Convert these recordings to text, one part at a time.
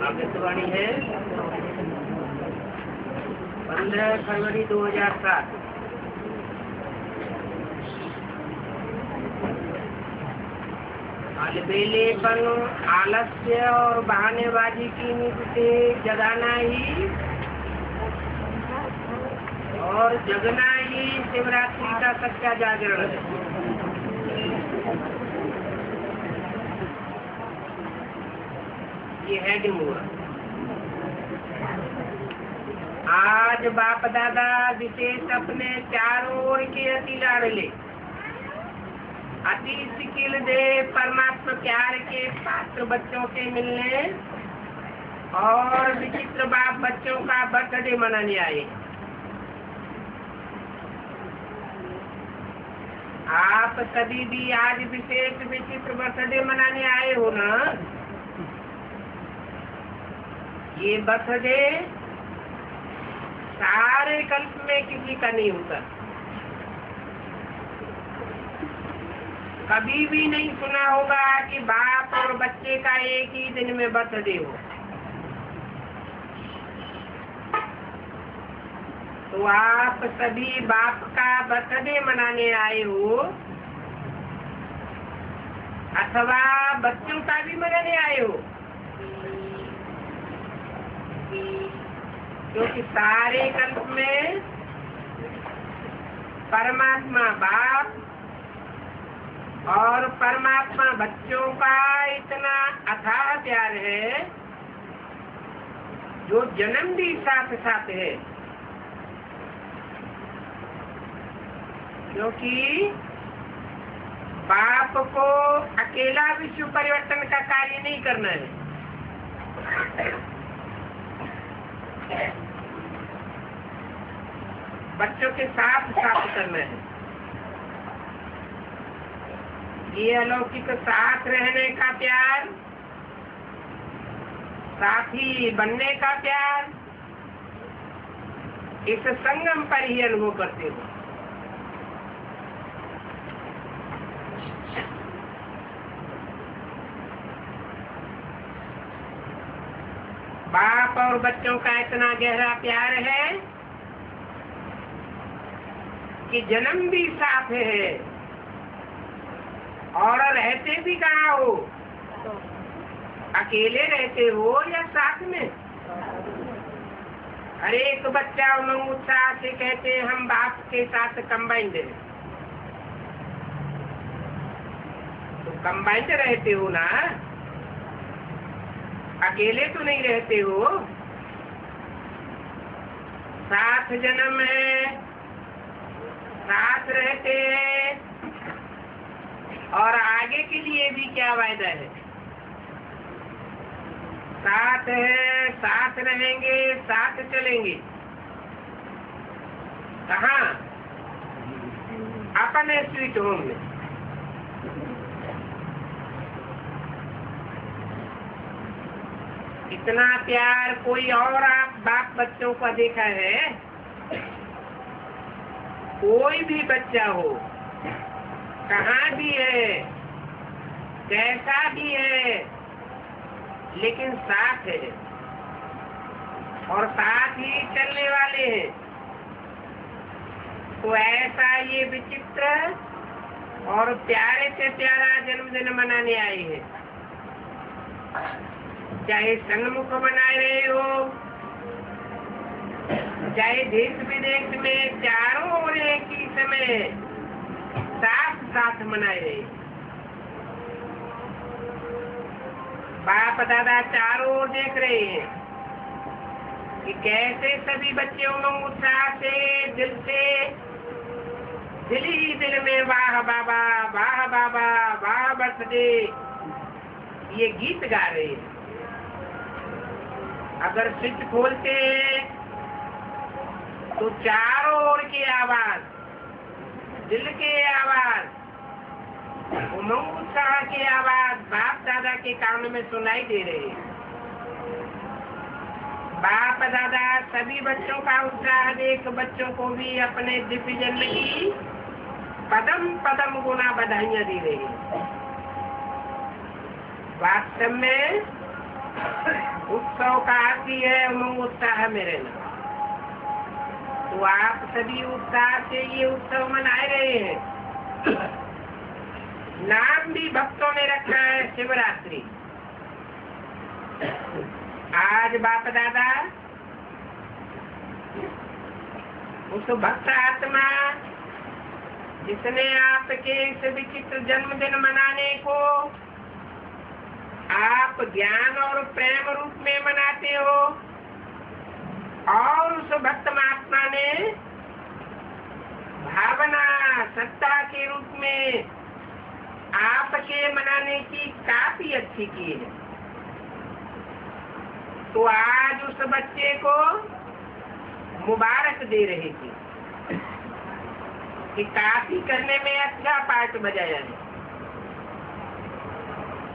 आकाशवाणी है 15 फरवरी 2007। अलबेलेपन, आलस्य और बहानेबाजी की नीति से जगाना ही और जगना ही शिवरात्रि का सच्चा जागरण है। ये है मुहूर्त। आज बाप दादा विशेष अपने चारों ओर के अति लाडले, अति सिकिल दे परमात्मा प्यार के पात्र बच्चों से मिलने और विचित्र बाप बच्चों का बर्थडे मनाने आए। आप सभी भी आज विशेष विचित्र बर्थडे मनाने आए हो ना। ये बर्थडे सारे कल्प में किसी का नहीं होता। कभी भी नहीं सुना होगा कि बाप और बच्चे का एक ही दिन में बर्थडे हो। तो आप सभी बाप का बर्थडे मनाने आए हो अथवा बच्चों का भी मनाने आए हो, क्योंकि सारे कल्प में परमात्मा बाप और परमात्मा बच्चों का इतना अथाह प्यार है जो जन्म भी साथ साथ है। क्योंकि बाप को अकेला विश्व परिवर्तन का कार्य नहीं करना है, बच्चों के साथ साथ करना है। ये अलौकिक साथ रहने का प्यार, साथी बनने का प्यार, इस संगम पर ही अनुभव करते हो। बाप और बच्चों का इतना गहरा प्यार है कि जन्म भी साथ है और रहते भी कहाँ हो, अकेले रहते हो या साथ में। हर एक बच्चा उमंग उत्साह से कहते हैं हम बाप के साथ कंबाइंड है। तो कंबाइंड रहते हो ना, अकेले तो नहीं रहते हो। साथ जन्म है, साथ रहते हैं और आगे के लिए भी क्या वायदा है। साथ है, साथ रहेंगे, साथ चलेंगे। कहाँ? अपने स्वीट होम में। इतना प्यार कोई और आप बाप बच्चों का देखा है? कोई भी बच्चा हो, कहाँ भी है, कैसा भी है, लेकिन साथ है और साथ ही चलने वाले हैं। तो ऐसा ये विचित्र और प्यारे से प्यारा जन्मदिन मनाने आए हैं। चाहे संगमुख मना रहे हो, चाहे देश विदेश में चारों ओर एक ही समय साथ साथ मनाए रहे। बाप दादा चारों ओर देख रहे हैं कि कैसे सभी बच्चे उमंग उत्साह से दिल ही दिल में वाह बाबा, वाह बाबा, वाह बर्थडे ये गीत गा रहे हैं। अगर स्विच खोलते हैं तो चारों ओर की आवाज, दिल के आवाज, उमंग उत्साह की आवाज बाप दादा के कान में सुनाई दे रही है। बाप दादा सभी बच्चों का उत्साह देख बच्चों को भी अपने दिव्य जन्म की पदम पदम गुना बधाइयां दे रही है। वास्तव में काफी है उमंग उत्साह में रहना। तो आप सभी उत्साह से ये उत्सव मनाए रहे हैं। नाम भी भक्तों ने रखा है शिवरात्रि। आज बाप दादा उस भक्त आत्मा जिसने आपके इस विचित्र जन्मदिन मनाने को आप ज्ञान और प्रेम रूप में मनाते हो, और उस भक्त महात्मा ने भावना सत्ता के रूप में आपके मनाने की काफी अच्छी की है। तो आज उस बच्चे को मुबारक दे रहे थे कि काफी करने में अच्छा पार्ट बजाया है।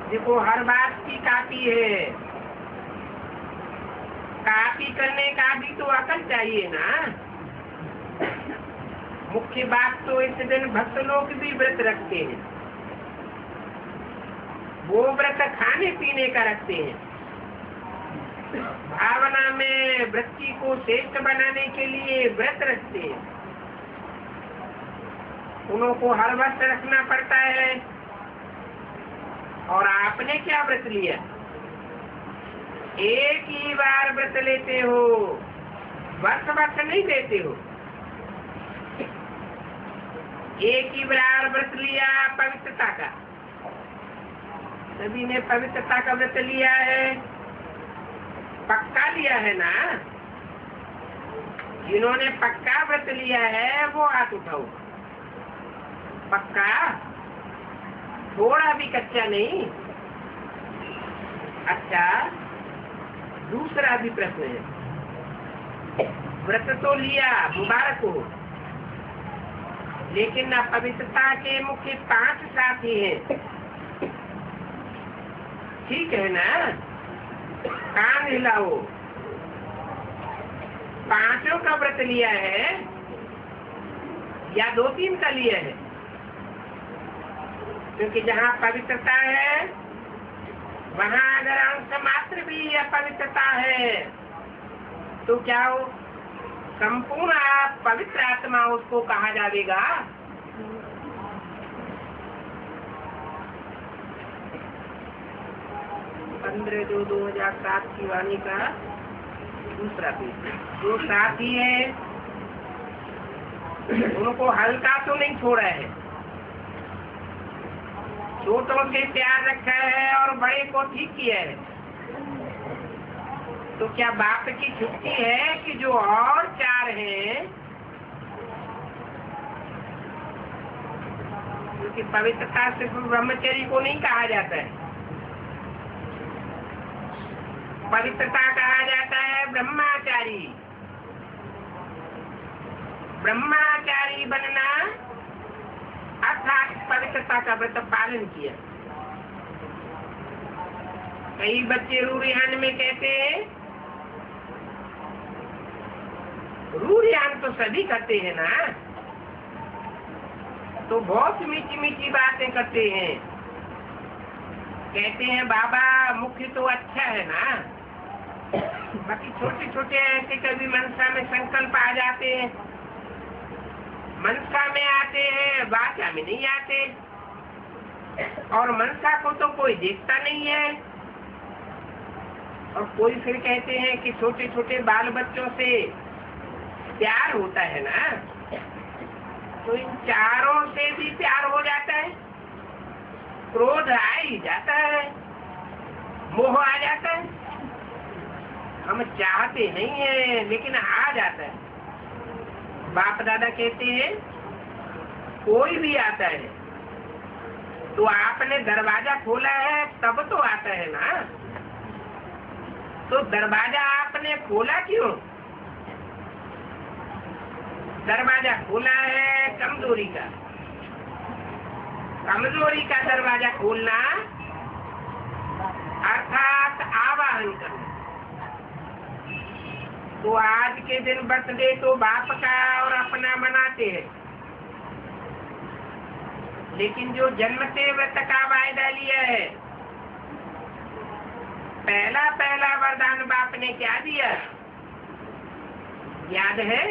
देखो हर बात की काफी है, काफी करने का भी तो अकल चाहिए ना। मुख्य बात तो इस दिन भक्त लोग भी व्रत रखते हैं। वो व्रत खाने पीने का रखते हैं, भावना में वृत्ति को श्रेष्ठ बनाने के लिए व्रत रखते हैं। उनको हर वर्ष रखना पड़ता है। और आपने क्या व्रत लिया? एक ही बार व्रत लेते हो, वर्ष वर्ष नहीं लेते हो। एक ही बार व्रत लिया पवित्रता का। सभी ने पवित्रता का व्रत लिया है, पक्का लिया है ना। जिन्होंने पक्का व्रत लिया है वो हाथ उठाओ। पक्का, थोड़ा भी कच्चा नहीं। अच्छा, दूसरा भी प्रश्न है। व्रत तो लिया, मुबारक हो, लेकिन पवित्रता के मुख्य 5 साथी हैं। ठीक है ना? कान हिलाओ। 5 का व्रत लिया है या 2-3 का लिया है? क्योंकि जहाँ पवित्रता है वहाँ अगर अंश मात्र भी अपवित्रता है तो क्या हो? संपूर्ण पवित्र आत्मा उसको कहा जाएगा। 15/2/2007 की वाणी का दूसरा पेज। जो साथी है उनको हल्का तो नहीं छोड़ा है, छोटों से प्यार रखा है और बड़े को ठीक किया है। तो क्या बाप की छुट्टी है कि जो और 4 हैं, क्योंकि पवित्रता सिर्फ ब्रह्मचर्य को नहीं कहा जाता है। पवित्रता कहा जाता है ब्रह्मचारी। ब्रह्मचारी बनना अर्थात पवित्रता का व्रत पालन किया। कई बच्चे रूढ़ियान में कहते हैं, रूढ़ियान तो सभी करते हैं ना, तो बहुत मीठी मीठी बातें करते हैं। कहते हैं बाबा मुख्य तो अच्छा है ना, बाकी छोटे छोटे ऐसे कभी मनसा में संकल्प आ जाते हैं, मनसा में आते हैं, वाचा में नहीं आते। और मनसा को तो कोई देखता नहीं है। और कोई फिर कहते हैं कि छोटे छोटे बाल बच्चों से प्यार होता है ना, तो इन चारों से भी प्यार हो जाता है, क्रोध आ ही जाता है, मोह आ जाता है। हम चाहते नहीं है लेकिन आ जाता है। बाप दादा कहते हैं कोई भी आता है तो आपने दरवाजा खोला है तब तो आता है ना। तो दरवाजा आपने खोला क्यों? दरवाजा खोला है कमजोरी का। कमजोरी का दरवाजा खोलना अर्थात आवाहन करना। तो आज के दिन बर्थडे तो बाप का और अपना मनाते हैं, लेकिन जो जन्म से व्रत का वायदा लिया है, पहला वरदान बाप ने क्या दिया याद है?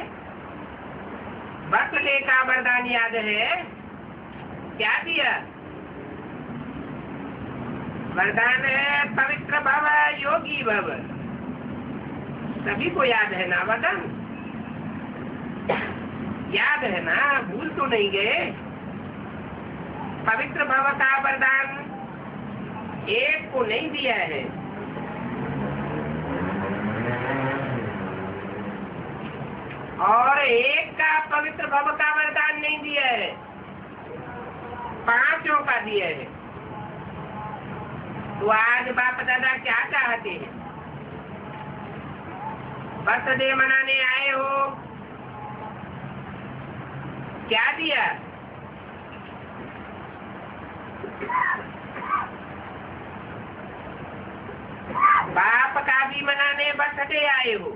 बर्थडे का वरदान याद है? क्या दिया? वरदान है पवित्र भव योगी भव। सभी को याद है ना वरदान? याद है ना? भूल तो नहीं गए? पवित्र भव का वरदान एक को नहीं दिया है, और एक का पवित्र भव का वरदान नहीं दिया है, 5 का दिया है। तो आज बाप दादा क्या चाहते हैं? बर्थडे मनाने आए हो, क्या दिया? बाप का भी मनाने बर्थडे आए हो,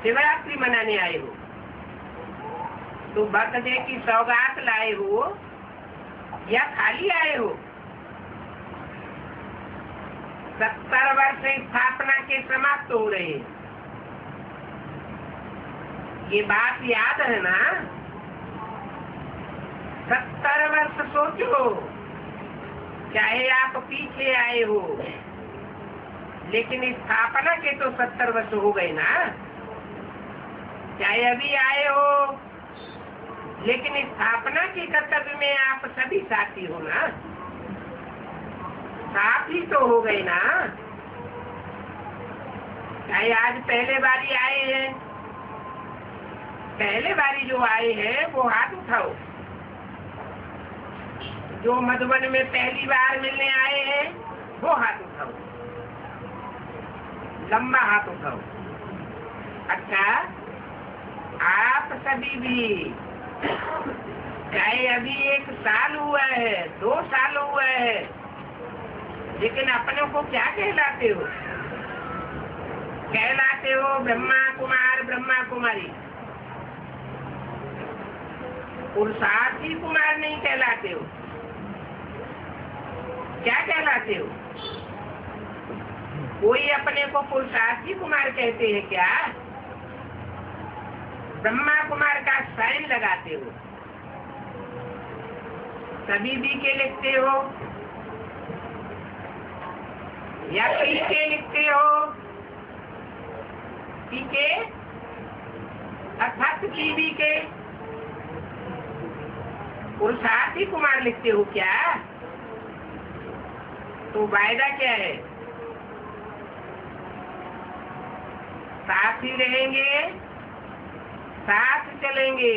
शिवरात्रि मनाने आए हो, तो बर्थडे की सौगात लाए हो या खाली आए हो? 70 वर्ष स्थापना के समाप्त हो रहे हैं, ये बात याद है ना? 70 वर्ष सोचो, चाहे आप पीछे आए हो, लेकिन स्थापना के तो 70 वर्ष हो गए ना। चाहे अभी आए हो, लेकिन स्थापना के कर्तव्य में आप सभी साथी हो ना, साथी तो हो गए ना। चाहे आज पहले बारी आए हैं, पहले बारी जो आए हैं वो हाथ उठाओ। जो मधुबन में पहली बार मिलने आए हैं वो हाथ उठाओ, लंबा हाथ उठाओ। अच्छा, आप सभी भी, चाहे अभी 1 साल हुआ है, 2 साल हुआ है, लेकिन अपने को क्या कहलाते हो? कहलाते हो ब्रह्मा कुमार ब्रह्मा कुमारी, पुरुषार्थी कुमार नहीं कहलाते हो। क्या कहलाते हो? कोई अपने को पुरुषार्थी कुमार कहते हैं क्या? ब्रह्मा कुमार का साइन लगाते हो, सभी बी के लिखते हो या पी के लिखते हो? पी के अर्थात पीबी के पुरुषार्थी कुमार लिखते हो क्या? तो वायदा क्या है? साथ ही रहेंगे, साथ चलेंगे,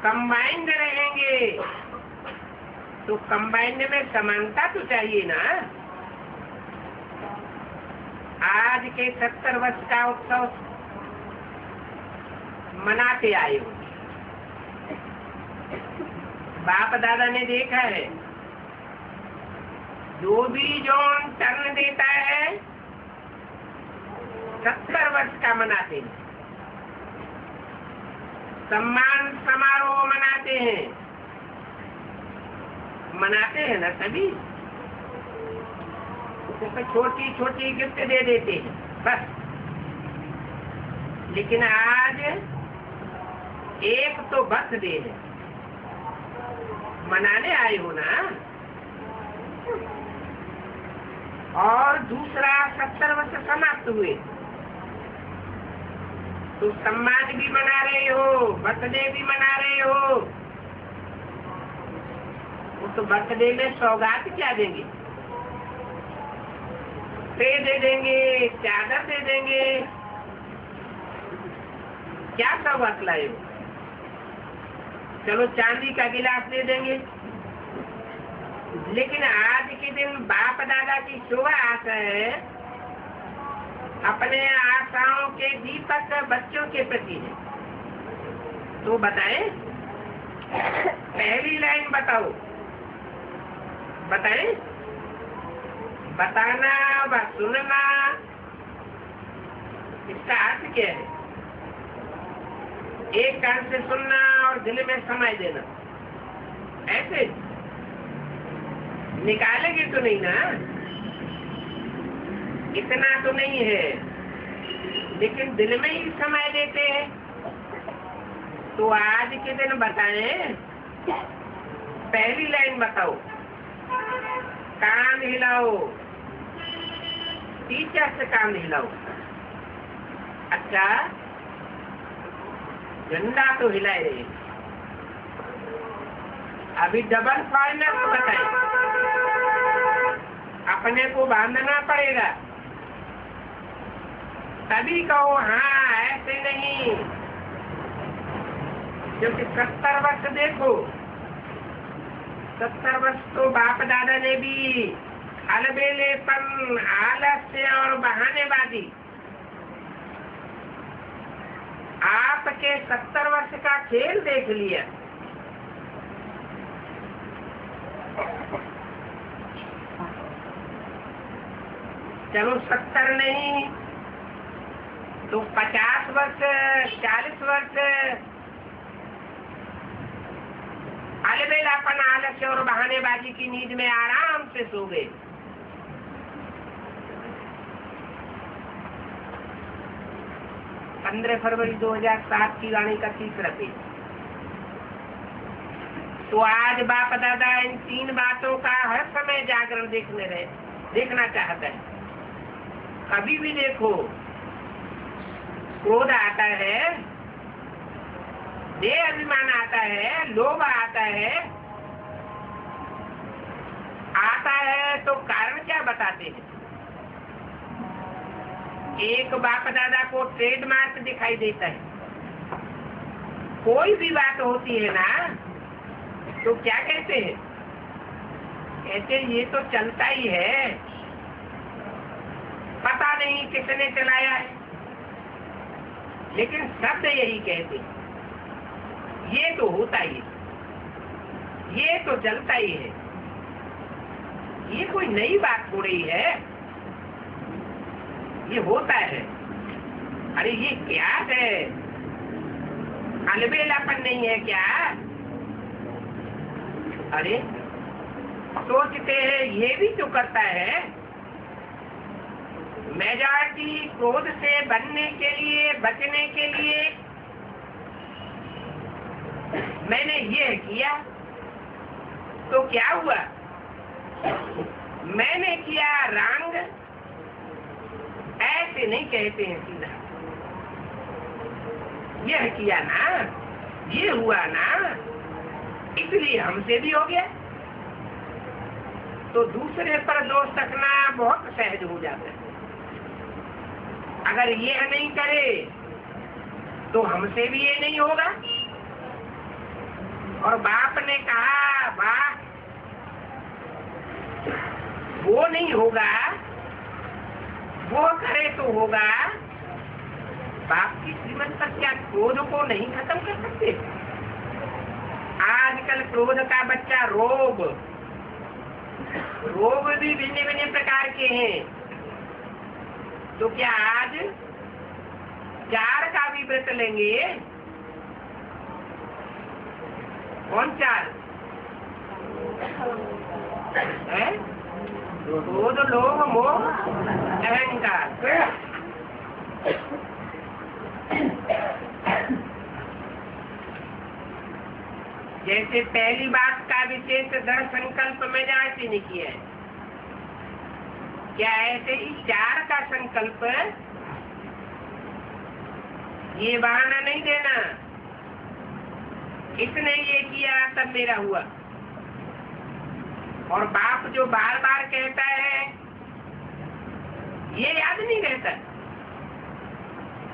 कंबाइंड रहेंगे। तो कंबाइंड में समानता तो चाहिए ना। आज के 70 वर्ष का उत्सव मनाते आए हो, बाप दादा ने देखा है, जो भी जौन टर्न देता है 70 वर्ष का मनाते हैं, सम्मान समारोह मनाते हैं, मनाते हैं ना सभी। तो छोटी छोटी गिफ्ट दे देते हैं बस। लेकिन आज एक तो बर्थडे है, मनाने आए हो ना, और दूसरा 70 वर्ष समाप्त हुए, तो सम्मान भी मना रहे हो, बर्थडे भी मना रहे हो। तो बर्थडे में सौगात क्या देंगे? ट्रे दे देंगे, चादर दे देंगे, क्या सौगात लाए हो? चलो चांदी का गिलास दे देंगे। लेकिन आज के दिन बाप दादा की शुभ आशा है, अपने आशाओं के दीपक बच्चों के प्रति है। तो बताएं, पहली लाइन बताओ, बताएं, बताना व सुनना, इसका अर्थ क्या है? एक कान से सुनना और दिल में समाय देना, ऐसे निकालेंगे तो नहीं ना। इतना तो नहीं है, लेकिन दिन में ही समय देते हैं। तो आज के दिन बताएं, पहली लाइन बताओ। कान हिलाओ, टीचर से कान हिलाओ। अच्छा, झंडा तो हिलाए रहे। अभी डबल फाइनल बताए, अपने को बांधना पड़ेगा तभी कहो हाँ, ऐसे नहीं। क्योंकि 70 वर्ष देखो, 70 वर्ष तो बाप दादा ने भी अलबेलेपन, आलस्य और बहानेबाजी, आपके 70 वर्ष का खेल देख लिया। चलो 70 नहीं तो 50 वर्ष, 40 वर्ष अलबेलापन, आलस्य और बहानेबाजी की नींद में आराम से सो गए। फरवरी 2007 की वाणी का 30 पेज। तो आज बाप दादा इन 3 बातों का हर समय जागरण देखना चाहता है। कभी भी देखो, क्रोध आता है, देह अभिमान आता है, लोभ आता है तो कारण क्या बताते हैं? एक बाप दादा को ट्रेडमार्क दिखाई देता है। कोई भी बात होती है ना, तो क्या कहते हैं? कहते ये तो चलता ही है, पता नहीं किसने चलाया है, लेकिन शब्द यही कहते हैं, ये तो होता ही है, ये तो चलता ही है, ये कोई नई बात हो रही है, ये होता है। अरे ये क्या है? अलबेलापन नहीं है क्या? अरे सोचते हैं ये भी तो करता है। मेजॉरिटी क्रोध से बनने के लिए, बचने के लिए मैंने ये किया, तो क्या हुआ? मैंने किया रंग, ऐसे नहीं कहते हैं सीधा। यह किया ना, ये हुआ ना, इसलिए हमसे भी हो गया। तो दूसरे पर दोष रखना बहुत सहज हो जाता है। अगर ये नहीं करे तो हमसे भी ये नहीं होगा। और बाप ने कहा वाह, वो नहीं होगा, वो करे तो होगा। बाप की श्रीमत पर क्या क्रोध को नहीं खत्म कर सकते? आजकल क्रोध का बच्चा रोग भी भिन्न भिन्न प्रकार के हैं। तो क्या आज 4 का भी व्रत लेंगे? कौन 4 है? क्रोध, लोभ, मोह, अहंकार। जैसे पहली बात का विशेष दृढ़ संकल्प में ऐसे नहीं किया है, क्या ऐसे ही 4 का संकल्प? ये बहाना नहीं देना, इसने ये किया तब मेरा हुआ। और बाप जो बार बार कहता है ये याद नहीं रहता,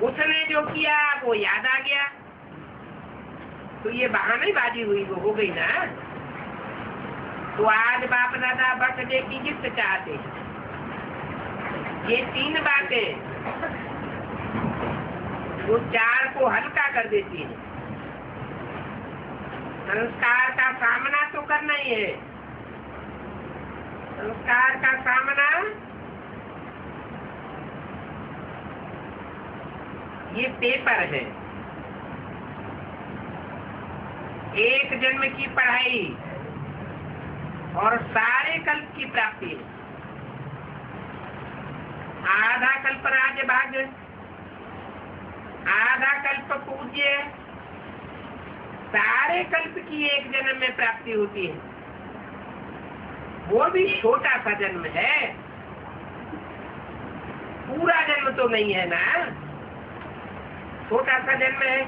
उसने जो किया वो याद आ गया, तो ये बहानेबाजी हुई, वो हो गई ना। तो आज बाप दादा बर्थडे की गिफ्ट चाहते हैं। ये 3 बातें वो 4 को हल्का कर देती है। संस्कार का सामना तो करना ही है। संस्कार का सामना ये पेपर है, एक जन्म की पढ़ाई और सारे कल्प की प्राप्ति। आधा कल्प राज भाग, आधा कल्प पूज्य, सारे कल्प की एक जन्म में प्राप्ति होती है। वो भी छोटा सा जन्म है, पूरा जन्म तो नहीं है ना, छोटा सा जन्म है।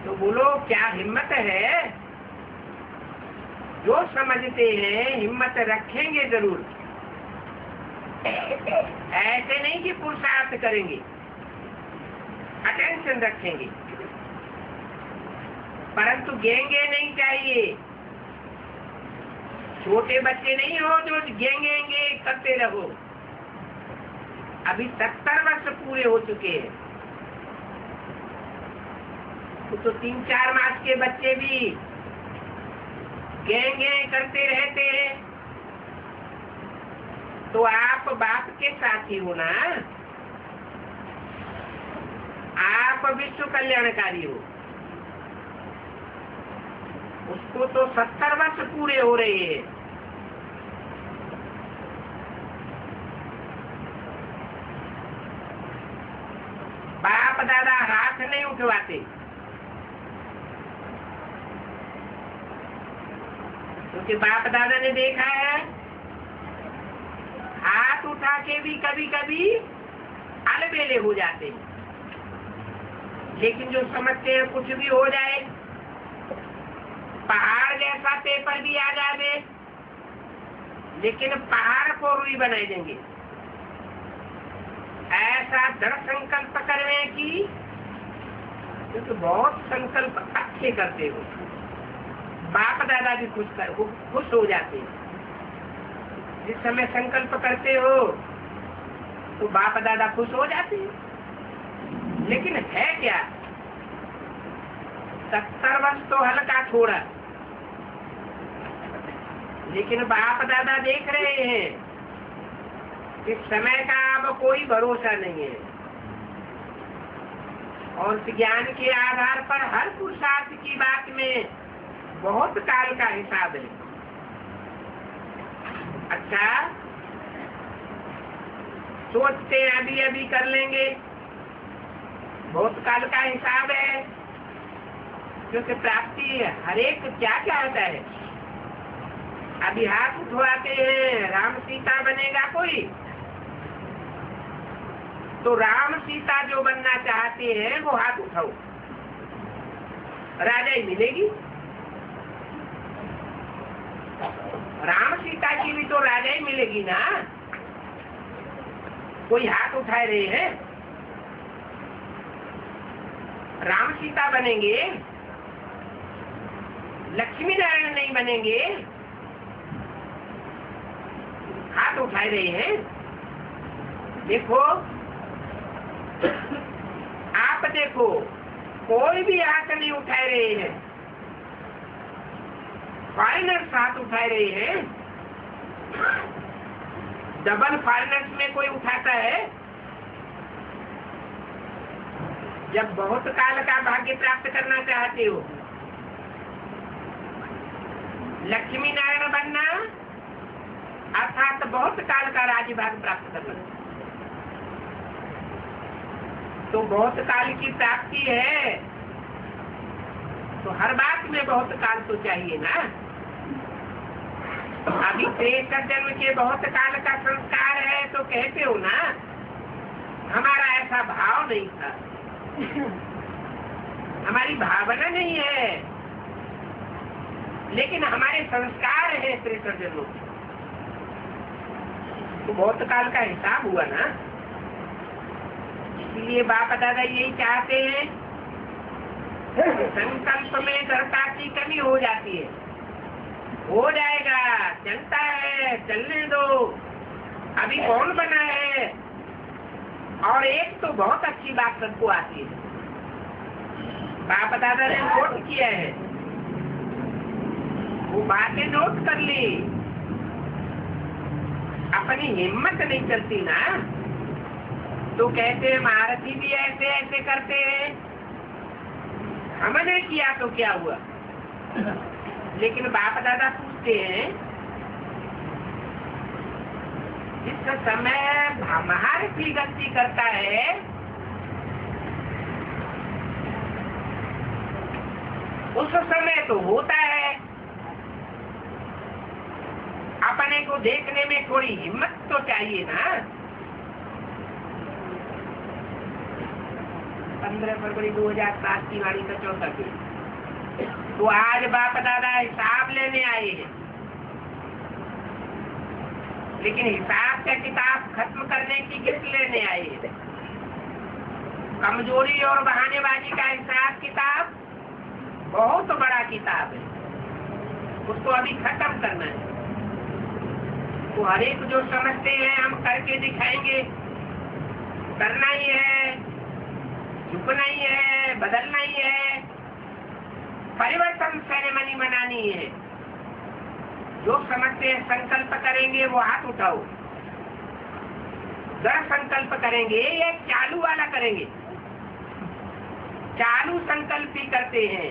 तो बोलो क्या हिम्मत है? जो समझते हैं हिम्मत रखेंगे जरूर, ऐसे नहीं कि पुरुषार्थ करेंगे, अटेंशन रखेंगे, परंतु गेंगे नहीं चाहिए। छोटे बच्चे नहीं हो जो गेंगे करते रहो। अभी 70 वर्ष पूरे हो चुके हैं, तो 3-4 मास के बच्चे भी गेंगे करते रहते हैं। तो आप बाप के साथी हो ना, आप विश्व कल्याणकारी हो। उसको तो 70 वर्ष पूरे हो रहे हैं। बाप दादा हाथ नहीं उठवाते, क्योंकि बाप दादा ने देखा है हाथ उठा के भी कभी कभी अलबेले हो जाते हैं। लेकिन जो समझते हैं कुछ भी हो जाए, पहाड़ जैसा पेपर भी आ जाए, लेकिन पहाड़ को रुई बना देंगे। ऐसा दृढ़ संकल्प करने की, क्योंकि बहुत संकल्प अच्छे करते हो, बाप दादा भी खुश हो जाते हैं। जिस समय संकल्प करते हो तो बाप दादा खुश हो जाते हैं। लेकिन है क्या, 70 वर्ष तो हल्का छोड़ा, लेकिन बाप दादा देख रहे हैं कि समय का अब कोई भरोसा नहीं है, और ज्ञान के आधार पर हर पुरुषार्थ की बात में बहुत काल का हिसाब है। अच्छा, सोचते हैं अभी अभी कर लेंगे, बहुत काल का हिसाब है, क्योंकि प्राप्ति हर एक क्या क्या होता है। अभी हाथ उठवाते हैं राम सीता बनेगा कोई, तो राम सीता जो बनना चाहते हैं वो हाथ उठाओ, राजा ही मिलेगी। राम सीता की भी तो राजा ही मिलेगी ना। कोई हाथ उठा रहे हैं, राम सीता बनेंगे, लक्ष्मी नारायण नहीं बनेंगे। हाथ उठा रहे हैं। देखो, आप देखो, कोई भी हाथ नहीं उठा रहे हैं, फॉरेनर्स हाथ उठा रहे हैं। डबल फॉरेनर्स में कोई उठाता है? जब बहुत काल का भाग्य प्राप्त करना चाहते हो, लक्ष्मी नारायण बनना अर्थात बहुत काल का राज्य भाग प्राप्त करना, तो बहुत काल की प्राप्ति है, तो हर बात में बहुत काल तो चाहिए ना। अभी 63 जन्म के बहुत काल का संस्कार है तो कहते हो ना, हमारा ऐसा भाव नहीं था, हमारी भावना नहीं है, लेकिन हमारे संस्कार है 63 जन्मों के, तो बहुत काल का हिसाब हुआ ना। इसलिए बाप दादा यही चाहते हैं, संकल्प में दृढ़ता की कमी हो जाती है। हो जाएगा, चलता है, चलने दो, अभी कौन बना है। और एक तो बहुत अच्छी बात सबको आती है, बाप दादा ने नोट किया है, वो बातें नोट कर ली, अपनी हिम्मत नहीं चलती ना, तो कहते हैं महारथी भी ऐसे ऐसे करते हैं, हमने किया तो क्या हुआ। लेकिन बाप दादा पूछते हैं जिस समय महारथी गलती करता है उस समय तो होता है, अपने को देखने में थोड़ी हिम्मत तो चाहिए ना। 15 फरवरी 2007 की वाणी का चौथा पेज। तो आज बाप दादा हिसाब लेने आए हैं, लेकिन हिसाब का किताब खत्म करने की गिफ्ट लेने आए हैं। कमजोरी और बहानेबाजी का हिसाब किताब बहुत बड़ा किताब है, उसको अभी खत्म करना है। तो हर एक जो समझते हैं हम करके दिखाएंगे, करना ही है, झुकना ही है, बदलना ही है, परिवर्तन सेरेमनी मनानी है। जो समझते हैं संकल्प करेंगे वो हाथ उठाओ। दृढ़ संकल्प करेंगे या चालू वाला करेंगे? चालू संकल्प भी करते हैं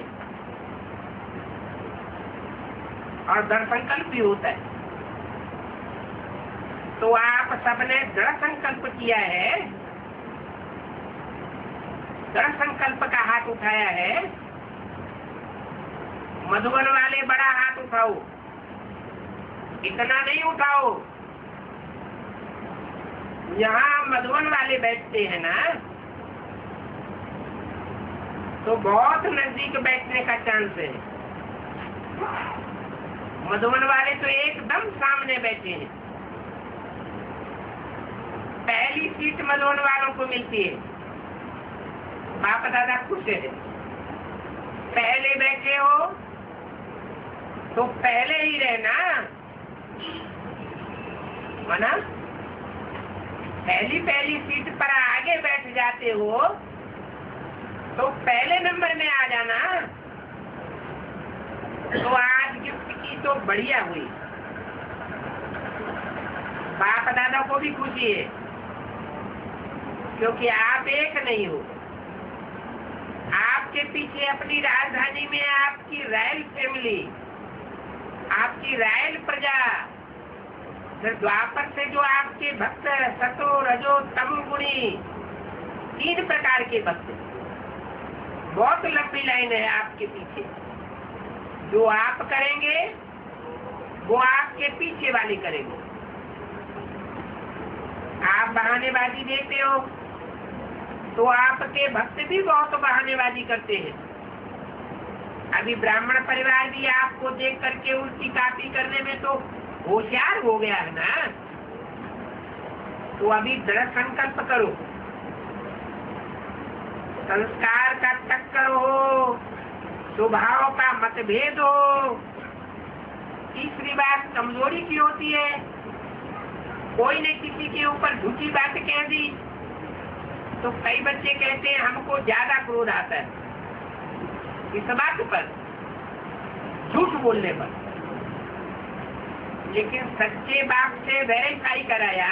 और दृढ़ संकल्प भी होता है। तो आप सबने दृढ़ संकल्प किया है, दृढ़ संकल्प का हाथ उठाया है। मधुबन वाले बड़ा हाथ उठाओ, इतना नहीं उठाओ। यहाँ मधुबन वाले बैठते हैं ना, तो बहुत नजदीक बैठने का चांस है। मधुबन वाले तो एकदम सामने बैठे हैं। पहली सीट मधुबन वालों को मिलती है। बाप दादा खुश है। पहले बैठे हो तो पहले ही रहना, वरना पहली सीट पर आगे बैठ जाते हो तो पहले नंबर में आ जाना। तो आज गिफ्ट की तो बढ़िया हुई, बाप दादा को भी खुशी है, क्योंकि आप एक नहीं हो। आपके पीछे अपनी राजधानी में आपकी रॉयल फैमिली, आपकी रॉयल प्रजा, द्वापर से जो आपके भक्त सतो रजो तमो गुणी 3 प्रकार के भक्त, बहुत लंबी लाइन है आपके पीछे। जो आप करेंगे वो आपके पीछे वाले करेंगे। आप बहानेबाजी देते हो तो आपके भक्त भी बहुत बहानेबाजी करते हैं। अभी ब्राह्मण परिवार भी आपको देख करके उल्टी कापी करने में तो होशियार हो गया है ना। तो अभी दृढ़ संकल्प करो, संस्कार का टक्कर हो, स्वभाव का मतभेद हो। तीसरी बात कमजोरी की होती है, कोई ने किसी के ऊपर झूठी बात कह दी तो कई बच्चे कहते हैं हमको ज्यादा क्रोध आता है इस बात पर, झूठ बोलने पर। लेकिन सच्चे बाप से वेरीफाई कराया,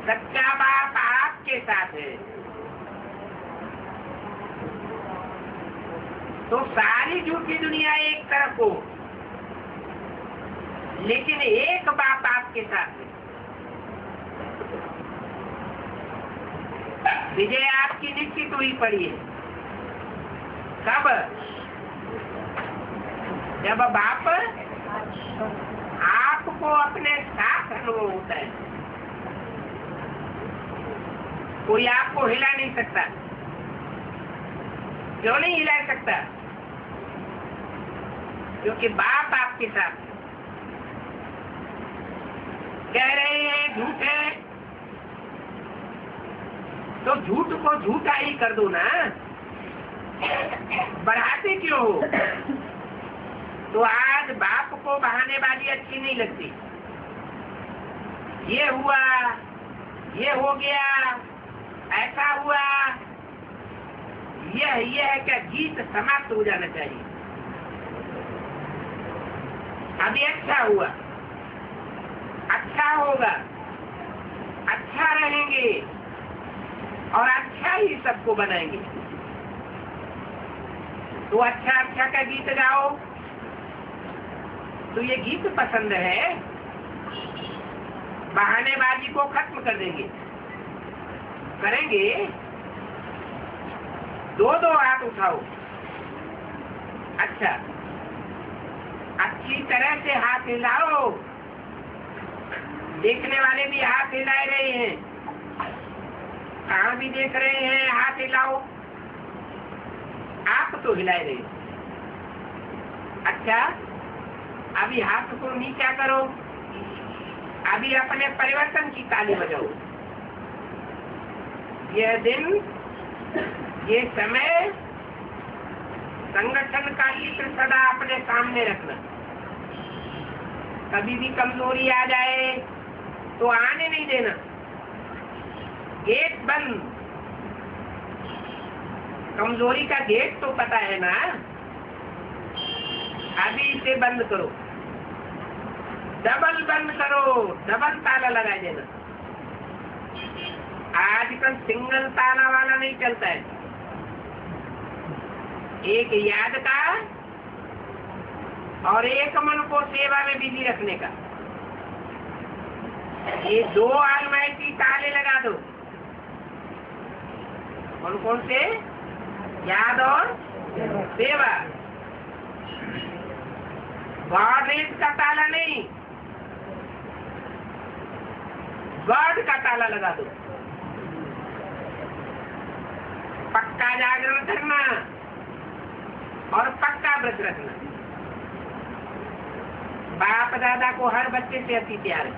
सच्चा बाप आपके साथ है तो सारी झूठी दुनिया एक तरफ हो, लेकिन एक बाप आपके साथ है। विजय आपकी निश्चित हुई पड़ी है। कब? जब बाप आपको अपने साथ अनुभव होता है। कोई आपको हिला नहीं सकता। क्यों नहीं हिला सकता? क्योंकि बाप आपके साथ है। कह रहे हैं झूठ है तो झूठ को झूठा ही कर दो ना, बढ़ाते क्यों हो? तो आज बाप को बहानेबाजी अच्छी नहीं लगती। ये हुआ, ये हो गया, ऐसा हुआ, यह है क्या गीत समाप्त हो जाना चाहिए। अभी अच्छा हुआ, अच्छा होगा, अच्छा रहेंगे और अच्छा ही सबको बनाएंगे। तो अच्छा अच्छा का गीत गाओ। तो ये गीत पसंद है बहानेबाजी को खत्म कर देंगे। करेंगे? दो दो हाथ उठाओ। अच्छा, अच्छी तरह से हाथ हिलाओ। देखने वाले भी हाथ हिला रहे हैं, कहाँ भी देख रहे हैं, हाथ हिलाओ। आप तो हिला रहे। अच्छा, अभी हाथ को नीचा करो। अभी अपने परिवर्तन की ताली बजाओ। यह दिन, ये समय, संगठन का चित्र सदा अपने सामने रखना। कभी भी कमजोरी आ जाए तो आने नहीं देना। गेट बंद। कमजोरी का गेट तो पता है ना, अभी इसे बंद करो। डबल बंद करो, डबल ताला लगा देना। आजकल सिंगल ताला वाला नहीं चलता है। एक याद का और एक मन को सेवा में बिजी रखने का। ये दो अलमाइटी ताले लगा दो। कौन कौन से? याद और सेवा। गॉडरेज का ताला नहीं, गॉड का ताला लगा दो। पक्का जागरण करना और पक्का व्रत रखना। बाप दादा को हर बच्चे से अति प्यार है,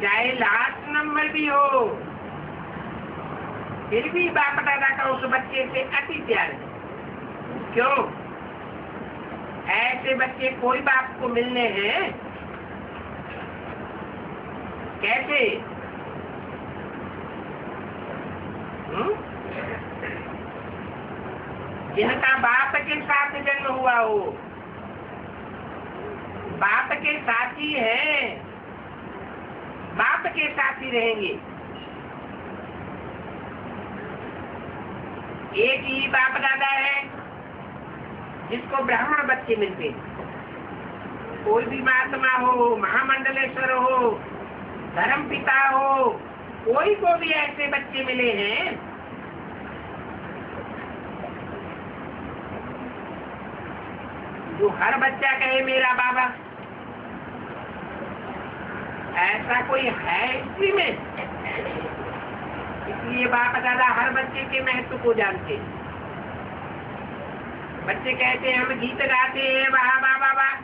चाहे लास्ट नंबर भी हो, फिर भी बाप दादा का उस बच्चे से अति प्यार है। क्यों? ऐसे बच्चे कोई बाप को मिलने हैं? कैसे? जिनका बाप के साथ जन्म हुआ हो, बाप के साथी हैं, बाप के साथ ही रहेंगे। एक ही बाप दादा है जिसको ब्राह्मण बच्चे मिलते। कोई भी महात्मा हो, महामंडलेश्वर हो, धर्म पिता हो, कोई को भी ऐसे बच्चे मिले हैं। जो हर बच्चा कहे मेरा बाबा, ऐसा कोई है हिस्ट्री में? इसलिए बाप दादा हर बच्चे के महत्व को जानते। बच्चे कहते हैं हम गीत गाते हैं, वाह वाह वाह वाह।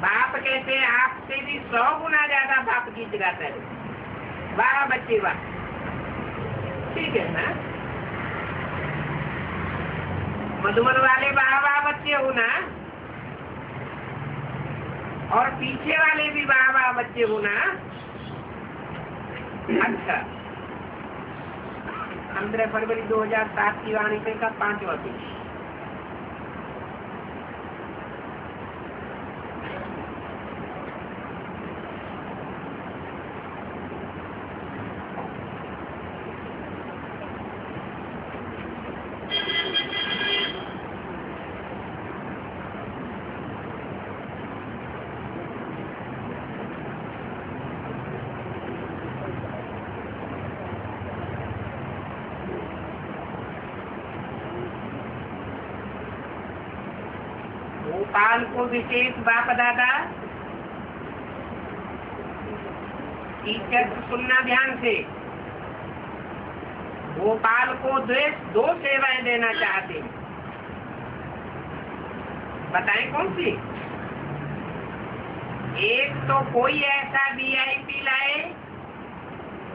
बाप कहते हैं आपसे भी 100 गुना ज्यादा बाप गीत गाता है। वाह बच्चे वाह। ठीक है ना? मधुबन वाले वाह वाह बच्चे हो ना, और पीछे वाले भी वाह वाह बच्चे हो ना। अच्छा, 15 फरवरी 2007 की वाणी का 5वां पेज। गोपाल को विशेष बाप दादा टीचर सुनना ध्यान से। गोपाल को दो सेवाएं देना चाहते, बताएं कौन सी? एक तो कोई ऐसा VIP लाए,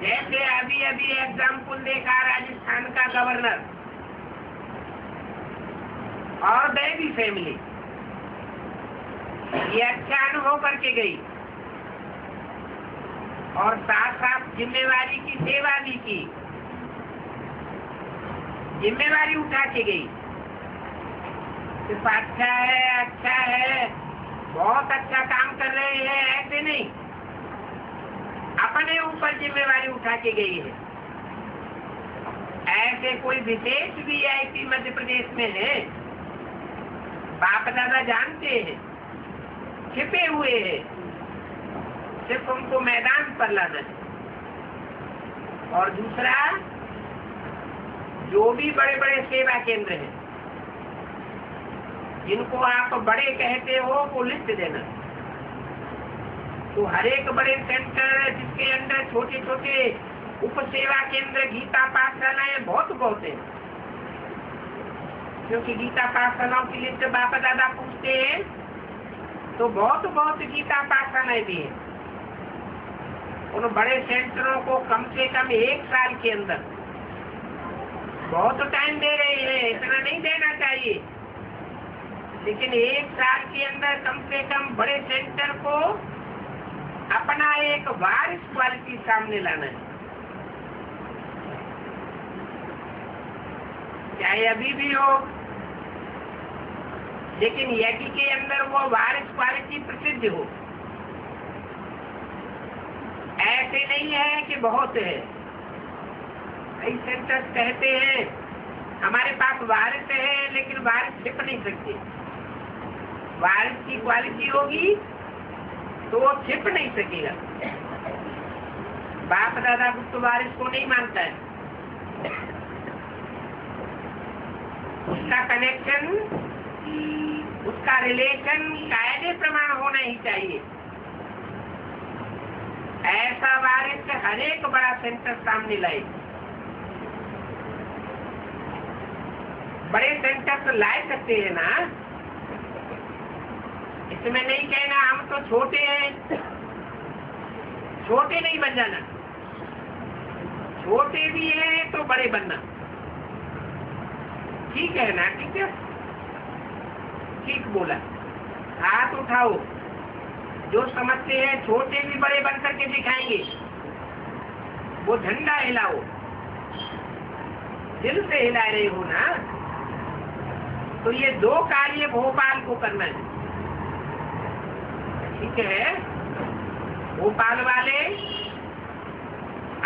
जैसे अभी अभी एग्जाम्पल देखा राजस्थान का गवर्नर और देवी फैमिली, ये अच्छा अनुभव करके गई और साथ साथ जिम्मेवारी की सेवा भी की। जिम्मेवारी उठा के गई। सिर्फ अच्छा है, बहुत अच्छा काम कर रहे हैं ऐसे नहीं, अपने ऊपर जिम्मेवारी उठा के गई है। ऐसे कोई विशेष VIP मध्य प्रदेश में है? बाप दादा जानते हैं, छिपे हुए हैं, सिर्फ उनको मैदान पर लाना है। और दूसरा, जो भी बड़े बड़े सेवा केंद्र हैं जिनको आप बड़े कहते हो, वो लिस्ट देना। तो हर एक बड़े सेंटर जिसके अंदर छोटे छोटे उप सेवा केंद्र, गीता पाठशालाएं बहुत है, क्योंकि गीता पाठशालाओं की लिस्ट बाप दादा पूछते हैं तो बहुत गीता पाठशालाएं भी हैं। उन बड़े सेंटरों को कम से कम 1 साल के अंदर, बहुत टाइम दे रहे हैं, इतना नहीं देना चाहिए, लेकिन 1 साल के अंदर कम से कम बड़े सेंटर को अपना एक वारिस क्वालिटी सामने लाना है। चाहे अभी भी हो, लेकिन यज्ञ के अंदर वो वारिस क्वालिटी प्रसिद्ध हो। ऐसे नहीं है कि बहुत है। कई सेंटर्स कहते हैं हमारे पास वारिस है, लेकिन वारिस छिप नहीं सकते। वारिस की क्वालिटी होगी तो वो छिप नहीं सकेगा। बाप दादा गुप्त वारिस को नहीं मानता है, उसका कनेक्शन, उसका रिलेशन कायदे प्रमाण होना ही चाहिए। ऐसा वारिस हर एक बड़ा सेंटर सामने लाए। बड़े सेंटर तो ला सकते हैं ना, इसमें नहीं कहना हम तो छोटे हैं, छोटे नहीं बन जाना, छोटे भी हैं तो बड़े बनना। ठीक है ना? ठीक है, ठीक बोला। हाथ उठाओ जो समझते हैं छोटे भी बड़े बन करके दिखाएंगे, वो झंडा हिलाओ, दिल से हिला रहे हो ना। तो ये 2 कार्य भोपाल को करना है। ठीक है, भोपाल वाले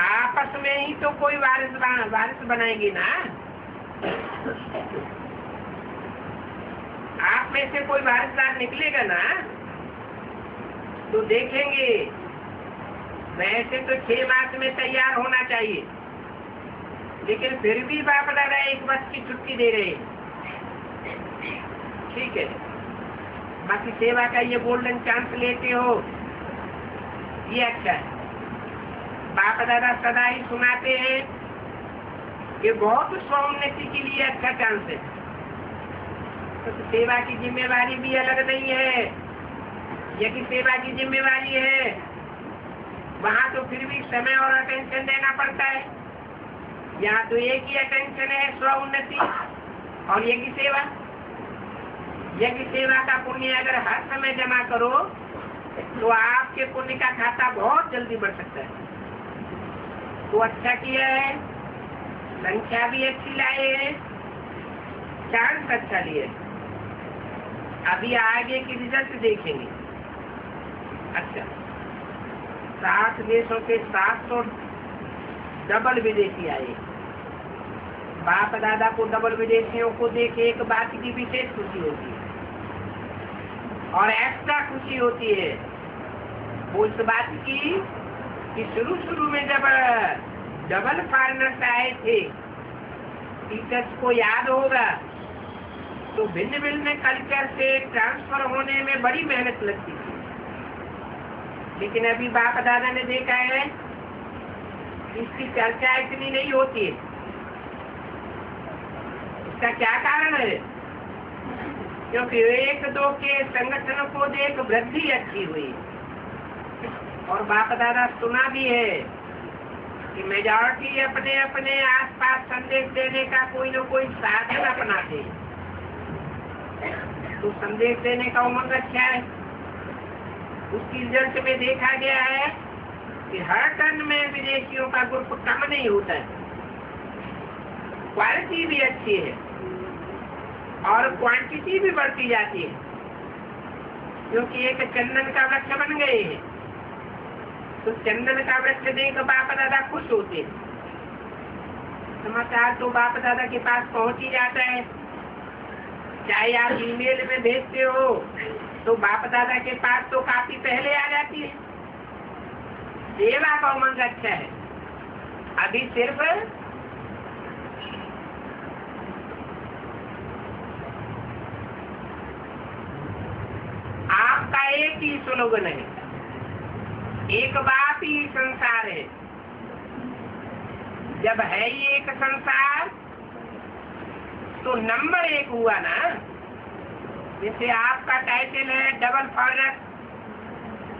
आपस में ही तो कोई वारिस बनाएंगे ना। आप में से कोई वारिसदार निकलेगा ना, तो देखेंगे। वैसे तो 6 मास में तैयार होना चाहिए, लेकिन फिर भी बाप दादा 1 वर्ष की छुट्टी दे रहे हैं। ठीक है, बाकी सेवा का ये गोल्डन चांस लेते हो, ये अच्छा है। बाप दादा सदा ही सुनाते हैं कि बहुत स्वोन्नति के लिए अच्छा चांस है। तो सेवा की जिम्मेवारी भी अलग नहीं है, यदि सेवा की जिम्मेवारी है वहाँ तो फिर भी समय और अटेंशन देना पड़ता है। यहाँ तो एक ही अटेंशन है, स्वोन्नति और यज्ञ सेवा। यज्ञ सेवा का पुण्य अगर हर समय जमा करो तो आपके पुण्य का खाता बहुत जल्दी बढ़ सकता है। तो अच्छा किया है, संख्या भी अच्छी लाए है, चांस अच्छा लिए। अभी आगे की रिजल्ट देखेंगे। अच्छा, 7 देशों के 700 डबल विदेशी आए। बाप दादा को डबल विदेशियों को देख एक बात की विशेष खुशी होती है और एक्स्ट्रा खुशी होती है वो इस बात की कि शुरू में जब डबल फॉरेनर्स आए थे, टीचर्स को याद होगा, तो भिन्न भिन्न कल्चर से ट्रांसफर होने में बड़ी मेहनत लगती थी। लेकिन अभी बाप दादा ने देखा है इसकी चर्चा इतनी नहीं होती है। इसका क्या कारण है? क्योंकि 1-2 के संगठन को देख वृद्धि अच्छी हुई, और बाप दादा सुना भी है कि मेजॉरिटी अपने अपने आसपास संदेश देने का कोई न कोई साधन अपनाते हैं। तो संदेश देने का उमंग अच्छा है। उसकी रिजल्ट में देखा गया है कि हर टन में विदेशियों का ग्रुप कम नहीं होता है, क्वालिटी भी अच्छी है और क्वांटिटी भी बढ़ती जाती है, क्योंकि एक चंदन का वृक्ष बन गए हैं। तो चंदन का वृक्ष देख बाप दादा खुश होते हैं। समाचार तो बाप दादा के पास पहुंच ही जाता है। चाहे आप ईमेल में भेजते हो तो बाप दादा के पास तो काफी पहले आ जाती है। सेवा का उमंग अच्छा है। अभी सिर्फ आपका एक ही स्लोगन है, एक बात ही संसार है। जब है ही एक संसार तो नंबर एक हुआ ना। जैसे आपका टाइटल है डबल फॉरेस्ट,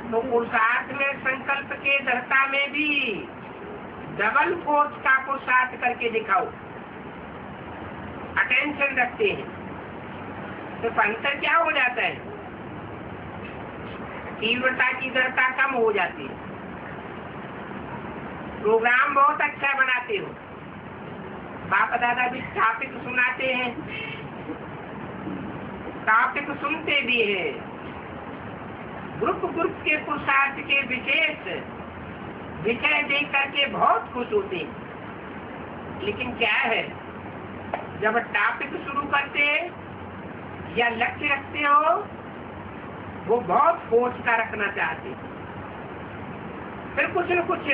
तो पुरुषार्थ में संकल्प के दृढ़ता में भी डबल फोर्स का पुरुषार्थ करके दिखाओ। अटेंशन रखते हैं तो अंतर क्या हो जाता है? तीव्रता की दृढ़ता कम हो जाती है। प्रोग्राम बहुत अच्छा बनाते हो, बाप दादा भी टॉपिक सुनाते हैं, टॉपिक सुनते भी है, ग्रुप के पुरुषार्थ के विशेष विषय देख करके बहुत खुश होते हैं। लेकिन क्या है, जब टॉपिक शुरू करते या लक्ष्य रखते हो वो बहुत फोर्स का रखना चाहते, फिर कुछ न कुछ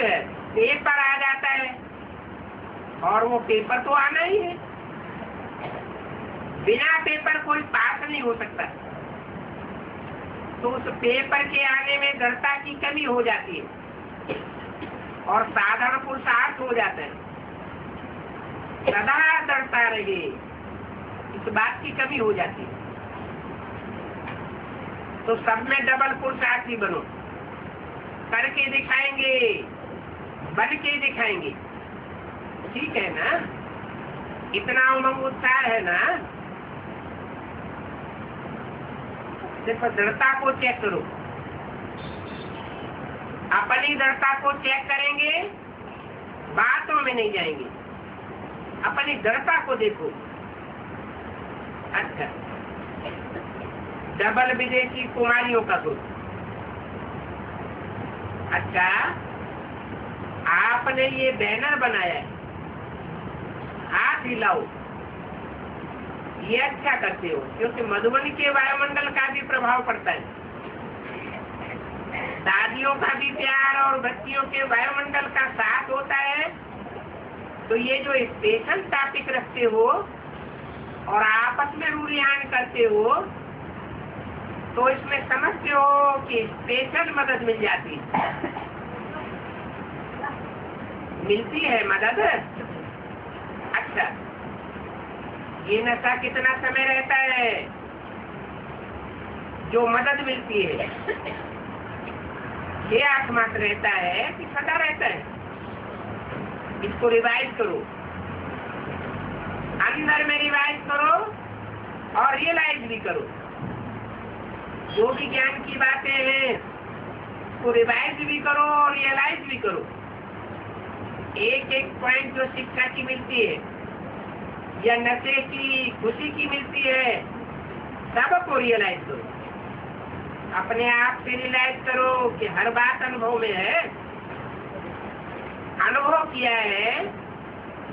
पेपर आ जाता है और वो पेपर तो आना ही है। बिना पेपर कोई पास नहीं हो सकता। तो उस पेपर के आने में दृढ़ता की कमी हो जाती है और साधारण पुरुषार्थ हो जाता है। सदा दृढ़ता रहे, इस बात की कमी हो जाती है। तो सब में डबल पुरुषार्थी बनो, करके दिखाएंगे, बन के दिखाएंगे। ठीक है ना? इतना उमंग उत्साह है ना? सिर्फ दृढ़ता को चेक करो। अपनी दृढ़ता को चेक करेंगे, बातों में नहीं जाएंगे। अपनी दृढ़ता को देखो। अच्छा, डबल विदेशी कुमारियों का ग्रुप। अच्छा, आपने ये बैनर बनाया है, हाथ हिलाओ, ये अच्छा करते हो, क्योंकि मधुबनी के वायुमंडल का भी प्रभाव पड़ता है। दादियों का भी प्यार और बच्चियों के वायुमंडल का साथ होता है। तो ये जो स्पेशल टॉपिक रखते हो और आपस में रूढ़ियान करते हो, तो इसमें समझते हो कि स्पेशल मदद मिल जाती है। मिलती है मदद। अच्छा, ये नशा कितना समय रहता है जो मदद मिलती है? ये 8 मास रहता है कि सदा रहता है? इसको रिवाइज करो, अंदर में रिवाइज करो और रियलाइज भी करो। जो भी ज्ञान की बातें हैं उसको रिवाइज भी करो और रियलाइज भी करो। एक एक पॉइंट जो शिक्षा की मिलती है या नशे की खुशी की मिलती है, सबको रियलाइज करो। अपने आप से रियलाइज करो कि हर बात अनुभव में है। अनुभव किया है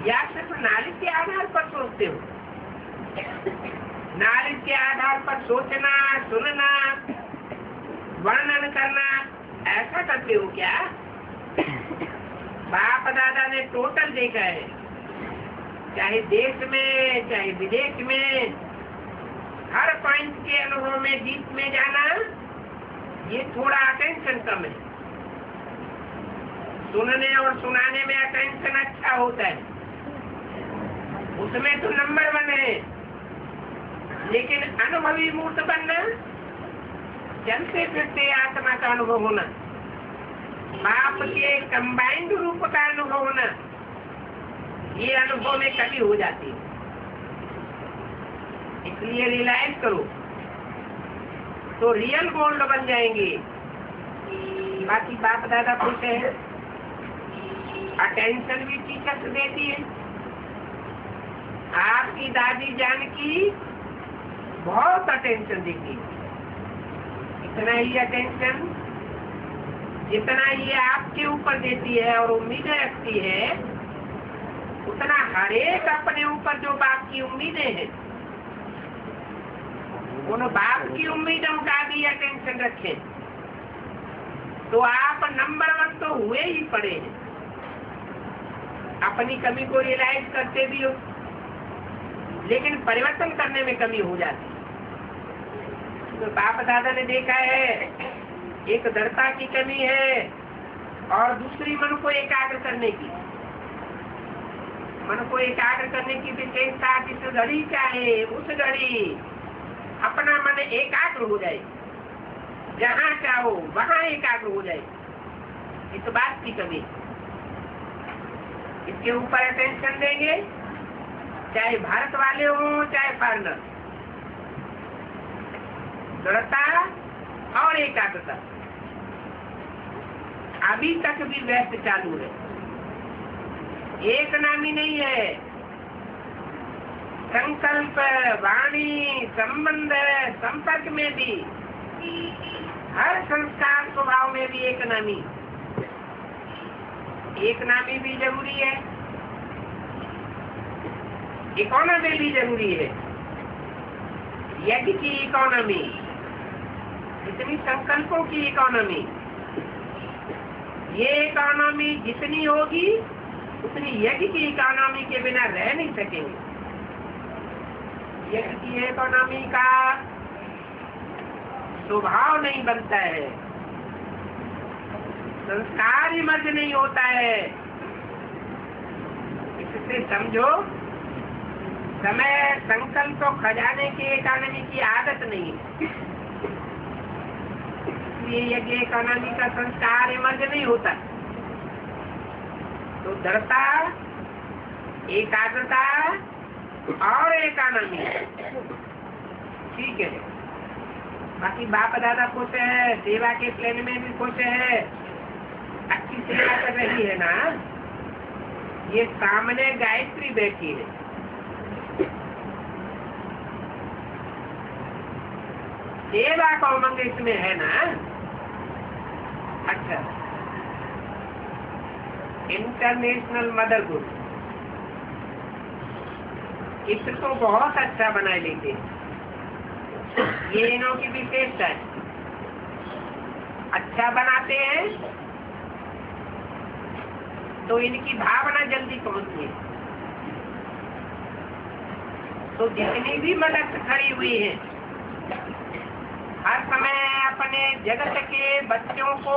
या सिर्फ नॉलेज के आधार पर सोचते हो? नॉलेज के आधार पर सोचना, सुनना, वर्णन करना, ऐसा करते हो क्या? बाप दादा ने टोटल देखा है, चाहे देश में चाहे विदेश में, हर पॉइंट के अनुभव में डीप में जाना, ये थोड़ा अटेंशन कम है। सुनने और सुनाने में अटेंशन अच्छा होता है, उसमें तो नंबर 1 है। लेकिन अनुभवी मूर्त बनना, चलते फिरते आत्मा का अनुभव होना, बाप के कंबाइंड रूप का अनुभव होना, ये अनुभव में कमी हो जाती है। इसलिए रियलाइज करो तो रियल गोल्ड बन जाएंगे। बाकी बाप दादा खुश है, अटेंशन भी टीचर्स देती है। आपकी दादी जान की बहुत अटेंशन देती है। इतना ही अटेंशन जितना ये आपके ऊपर देती है और उम्मीदें रखती है, उतना हर एक अपने ऊपर जो बाप की उम्मीदें हैं, उन बाप की उम्मीदों का भी अटेंशन रखें, तो आप आप नंबर 1 तो हुए ही पड़े हैं। अपनी कमी को रियलाइज करते भी हो, लेकिन परिवर्तन करने में कमी हो जाती है। तो बाप दादा ने देखा है, एक दृढ़ता की कमी है और दूसरी मन को एकाग्र करने की। मन को एकाग्र करने की विशेषता जिस घड़ी चाहे उस घड़ी अपना मन एकाग्र हो जाए, जहाँ चाहो वहाँ एकाग्र हो जाए, इस बात की कमी। इसके ऊपर अटेंशन देंगे, चाहे भारत वाले हो चाहे फॉरेनर। दृढ़ता और एकाग्रता अभी तक भी व्यस्त चालू है, एक नामी नहीं है। संकल्प, वाणी, संबंध, संपर्क में भी, हर संस्कार स्वभाव में भी एक नामी भी जरूरी है, इकोनॉमी भी जरूरी है। यज्ञ की इकोनॉमी, इतनी संकल्पों की इकोनॉमी, ये इकोनॉमी जितनी होगी उतनी यज्ञ की इकोनॉमी के बिना रह नहीं सकेंगे। यज्ञ की इकोनॉमी का स्वभाव नहीं बनता है, संस्कार ही मर्ज नहीं होता है। इससे समझो, समय संकल्प तो खजाने की इकोनॉमी की आदत नहीं है, इसलिए यज्ञ इकोनॉमी का संस्कार इमर्ज नहीं होता। तो दृढ़ता, एकाग्रता और इकोनॉमी ठीक है। बाकी बाप दादा खुश है, सेवा के प्लान में भी खुश है, अच्छी सेवा कर रही है ना। ये सामने गायत्री बैठी है, सेवा का उमंग इसमें है ना। अच्छा, इंटरनेशनल मदरहुड चित्र तो बहुत अच्छा बनाए लेते हैं, ये इनों की विशेषता है। अच्छा बनाते हैं तो इनकी भावना जल्दी पहुंचती है। तो जितनी भी मदद खड़ी हुई है, हर समय अपने जगत के बच्चों को,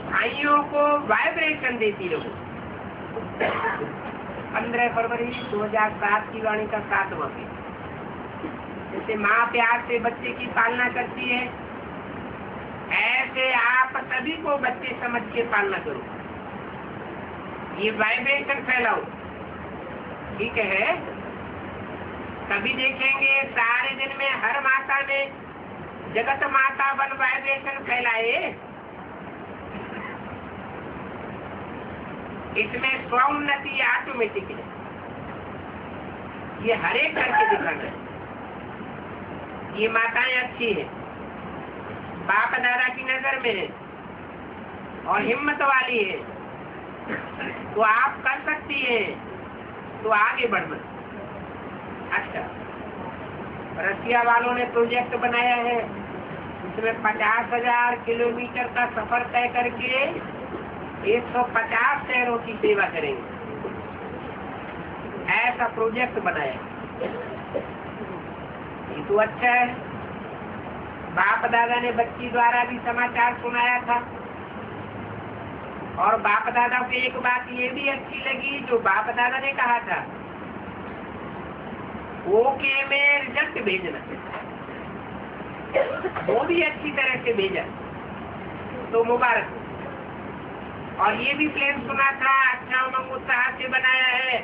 भाइयों को वाइब्रेशन देती रहो। 15 फरवरी 2007 की वाणी का 7वां पेज। जैसे माँ प्यार से बच्चे की पालना करती है, ऐसे आप सभी को बच्चे समझ के पालना करो। ये वाइब्रेशन फैलाओ, ठीक है। कभी देखेंगे सारे दिन में हर माता ने जगत माता बन वाइब्रेशन फैलाए। इसमें स्वउन्नति ऑटोमेटिक है, ये हर एक करके दिखाना है। ये माताएं अच्छी है, बाप दादा की नजर में है और हिम्मत वाली है, तो आप कर सकती है, तो आगे बढ़ना। अच्छा, रसिया वालों ने प्रोजेक्ट बनाया है, उसमें 50,000 किलोमीटर का सफर तय करके 150 शहरों की सेवा करेंगे, ऐसा प्रोजेक्ट बनाया। ये तो अच्छा है। बाप दादा ने बच्ची द्वारा भी समाचार सुनाया था, और बाप दादा को एक बात ये भी अच्छी लगी जो बाप दादा ने कहा था, ओके में रिजल्ट भेजना, वो भी अच्छी तरह से भेजा, तो मुबारक। और ये भी प्लान सुना था, अच्छा उमंग उत्साह से बनाया है,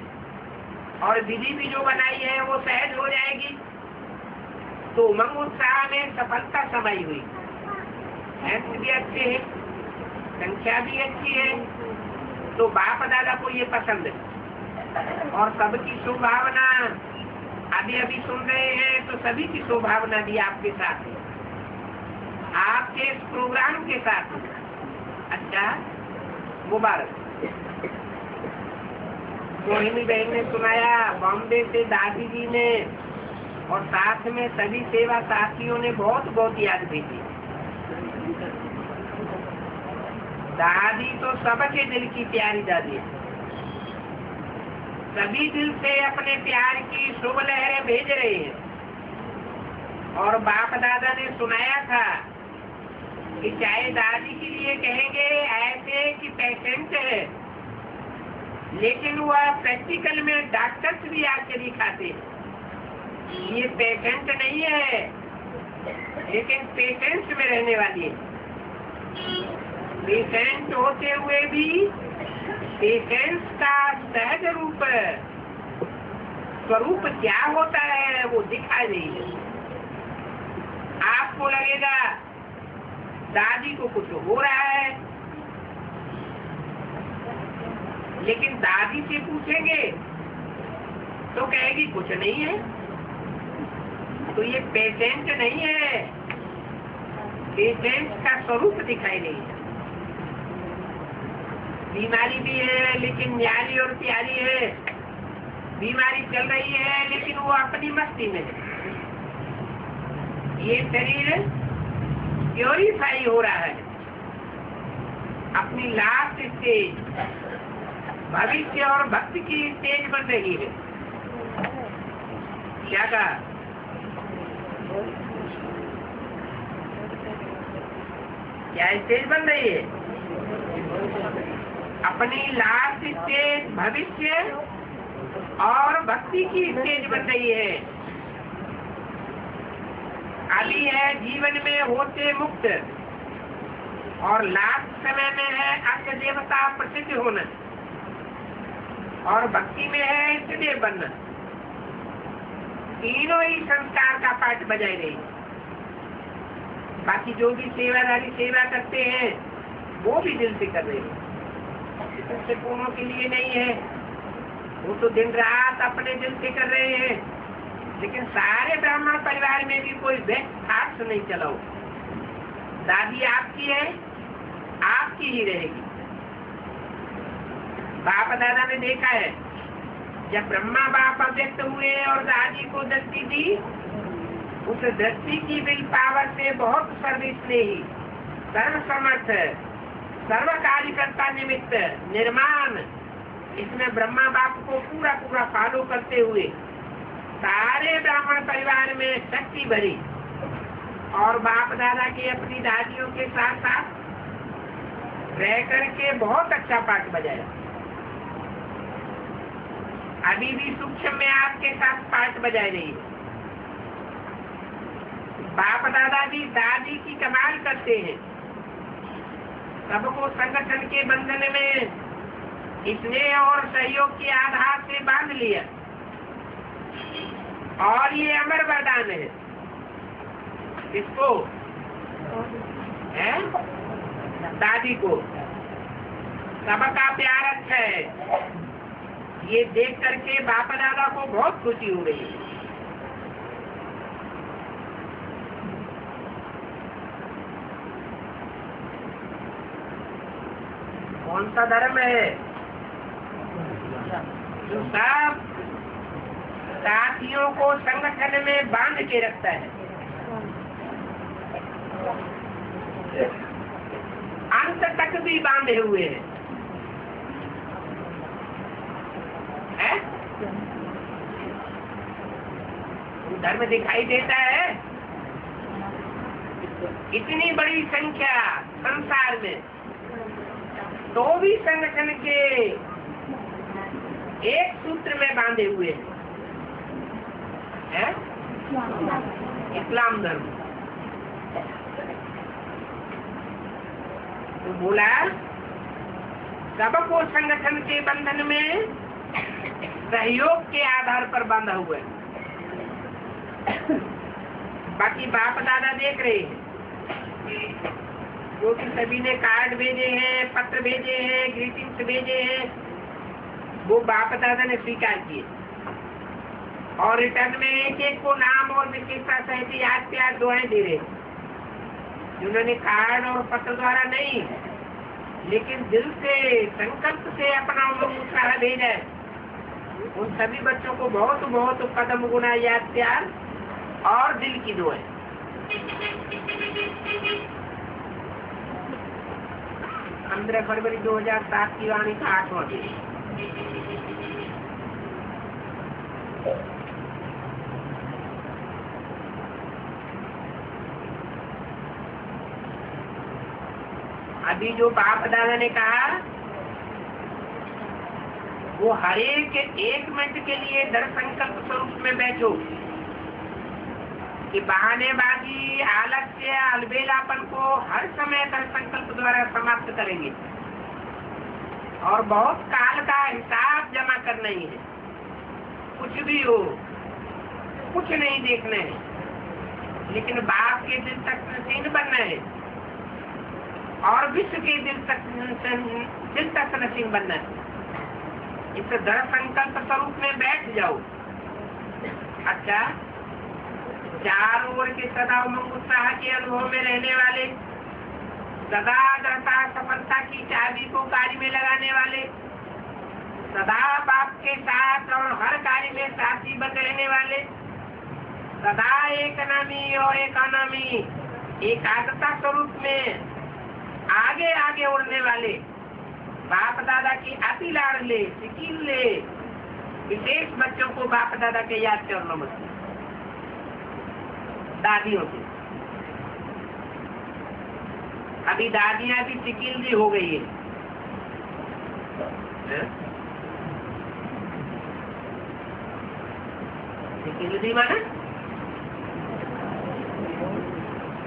और विधि भी जो बनाई है वो सहज हो जाएगी, तो उमंग उत्साह में सफलता समाई हुई। अंक भी अच्छे हैं, संख्या भी अच्छी है, तो बाप दादा को ये पसंद है। और सबकी शुभभावना अभी अभी सुन रहे हैं, तो सभी की शुभभावना भी आपके साथ है, आपके इस प्रोग्राम के साथ है। अच्छा, मुबारक। मोहिनी बहन ने सुनाया, बॉम्बे से दादी जी ने, और साथ में सभी सेवा साथियों ने बहुत बहुत याद भेजी। दादी तो सबके दिल की प्यारी दादी है। सभी दिल से अपने प्यार की शुभ लहरें भेज रहे हैं। और बाप दादा ने सुनाया था कि चाहे दादी के लिए कहेंगे ऐसे कि पेशेंट है, लेकिन वह प्रैक्टिकल में डॉक्टर्स भी आके दिखाते हैं ये पेशेंट नहीं है, लेकिन पेशेंट्स में रहने वाली है। पेशेंट होते हुए भी पेशेंट्स का सहज रूप स्वरूप क्या होता है वो दिखाई नहीं है। आपको लगेगा दादी को कुछ हो रहा है, लेकिन दादी से पूछेंगे तो कहेगी कुछ नहीं है। तो ये पेशेंट नहीं है, पेशेंट का स्वरूप दिखाई नहीं है। बीमारी भी है लेकिन न्यारी और प्यारी है। बीमारी चल रही है लेकिन वो अपनी मस्ती में है। ये शरीर प्योरीफाई हो रहा है, अपनी लास्ट स्टेज भविष्य और भक्ति की स्टेज बन रही है। क्या कहा? क्या स्टेज बन रही है? अपनी लास्ट स्टेज भविष्य और भक्ति की स्टेज बन रही है। अभी है जीवन में होते मुक्त, और लास्ट समय में है अर्थ देवता प्रसिद्ध होना, और भक्ति में है इष्टदेव बनना। तीनों ही संस्कार का पाठ बजाय रही। बाकी जो भी सेवादारी सेवा करते हैं वो भी दिल से कर रहे हैं, सबसे पूर्णों के लिए नहीं है। वो तो दिन रात अपने दिल से कर रहे हैं, लेकिन सारे ब्राह्मण परिवार में भी कोई बेस्ट थाट्स नहीं चलाओ। दादी आपकी है, आपकी ही रहेगी। बाप दादा ने देखा है, जब ब्रह्मा बाप अव्यक्त हुए और दादी को दृष्टि दी, उस दृष्टि की विल पावर से बहुत सर्वस्नेही, सर्व समर्थ, सर्व कार्यकर्ता निमित्त निर्माण, इसमें ब्रह्मा बाप को पूरा पूरा फॉलो करते हुए सारे ब्राह्मण परिवार में शक्ति भरी, और बाप दादा की अपनी दादियों के साथ साथ रह करके बहुत अच्छा पाठ बजाया। अभी भी सूक्ष्म में आपके साथ पाठ बजाय रही है। बाप दादा भी दादी की कमाल करते हैं। सबको संगठन के बंधन में स्नेह और सहयोग के आधार से बांध लिया, और ये अमर वरदान है। किसको है? दादी को। सबका प्यार अच्छा है, ये देख करके बाप दादा को बहुत खुशी हो रही है। कौन सा धर्म है जो सब साथियों को संगठन में बांध के रखता है? अंत तक भी बांधे हुए हैं। धर्म दिखाई देता है। इतनी बड़ी संख्या संसार में, तो भी संगठन के एक सूत्र में बांधे हुए हैं। इस्लाम धर्म तो बोला सबको संगठन के बंधन में सहयोग के आधार पर बांधा हुआ है। बाकी बाप दादा देख रहे हैं, क्योंकि सभी ने कार्ड भेजे हैं, पत्र भेजे हैं, ग्रीटिंग्स भेजे हैं, वो बाप दादा ने स्वीकार किए, और रिटर्न में एक एक को नाम और विशेषता सहित याद प्यार दुआएं दे रहे। जिन्होंने कार्ड और पत्र द्वारा नहीं, लेकिन दिल से संकल्प से अपना उत्साह भेजा है, उन सभी बच्चों को बहुत बहुत कदम गुना याद प्यार और दिल की दुआएं। 15 फरवरी 2007 की वाणी का 8वां दिन। अभी जो बाप दादा ने कहा वो हर एक 1 मिनट के लिए दृढ़ संकल्प स्वरूप में बैठो कि बहानेबाजी, आलस्य, अलबेलापन को हर समय दृढ़ संकल्प द्वारा समाप्त करेंगे और बहुत काल का हिसाब जमा करना ही है। कुछ भी हो, कुछ नहीं देखना है, लेकिन बाप के दिल तक नसीब बनना है और विश्व के दिल तक नसीब बनना है। इस दृढ़ संकल्प स्वरूप में बैठ जाओ। अच्छा, चारों ओर के सदा उमंग उत्साह के अनुभव में रहने वाले, सदा दृढ़ता सफलता की चाबी को कार्य में लगाने वाले, सदा बाप के साथ और हर कार्य में साथी बन रहने वाले, सदा एक नामी और एक अनामी एकाग्रता स्वरूप में आगे आगे उड़ने वाले, बाप दादा की अति लाडले सिकीले विशेष बच्चों को बाप दादा के याद करना मत, दादियों से। अभी दादियां भी सिकीली हो गई है। सिकीली माना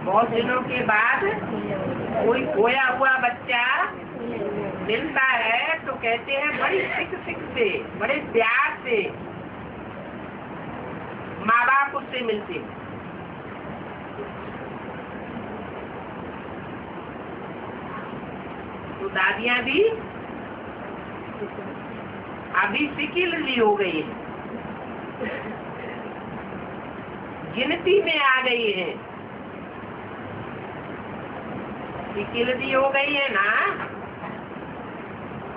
बहुत दिनों के बाद कोई खोया हुआ बच्चा मिलता है तो कहते हैं बड़ी सिक से, बड़े प्यार से माँ बाप उससे मिलते। तो दादियां भी अभी सिकिलरी हो गई है, गिनती में आ गई है। सिकिलरी हो गई है ना,